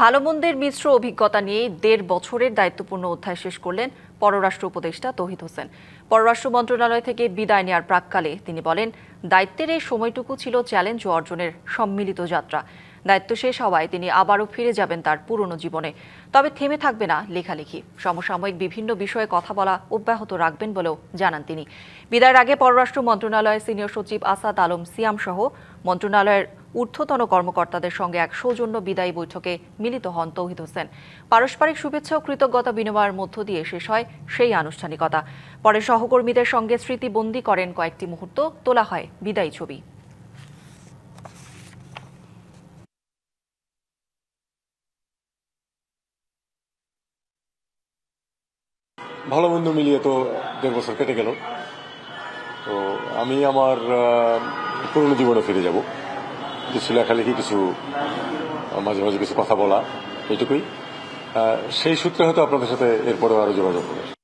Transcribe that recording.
ভালো মন্দের মিশ্র অভিজ্ঞতা নিয়ে ১.৫ বছরের দায়িত্বপূর্ণ অধ্যায় শেষ করলেন পররাষ্ট্র উপদেষ্টা তৌহিদ হোসেন। পররাষ্ট্র মন্ত্রণালয় থেকে বিদায় নেওয়ার প্রাক্কালে তিনি বলেন, দায়িত্বের এই সময়টুকু ছিল চ্যালেঞ্জ ও অর্জনের সম্মিলিত যাত্রা। দায়িত্ব শেষ হওয়ায় তিনি আবারও ফিরে যাবেন তার পুরনো জীবনে। তবে থেমে থাকবে না লেখালেখি, সমসাময়িক বিভিন্ন বিষয়ে কথা বলা অব্যাহত রাখবেন বলেও জানান তিনি। বিদায়ের আগে পররাষ্ট্র মন্ত্রণালয়ের সিনিয়র সচিব আসাদ আলম সিয়াম সহ মন্ত্রণালয়ের ঊর্ধ্বতন কর্মকর্তাদের সঙ্গে এক সৌজন্য বিদায়ী বৈঠকে মিলিত হন তৌহিদ হোসেন। পারস্পরিক শুভেচ্ছা ও কৃতজ্ঞতা বিনিময়ের মধ্য দিয়ে শেষ হয় সেই আনুষ্ঠানিকতা। পরে সহকর্মীদের সঙ্গে স্মৃতিবন্দী করেন কয়েকটি মুহূর্ত, তোলা হয় বিদায়ী ছবি। ভালো মন্দ মিলিয়ে তো ১.৫ বছর কেটে গেল। তো আমি আমার পুরনো জীবনে ফিরে যাব, কিছু লেখালেখি, কিছু মাঝে মাঝে কিছু কথা বলা, এইটুকুই। সেই সূত্রে হয়তো আপনাদের সাথে এরপরেও আরো যোগাযোগ হবে।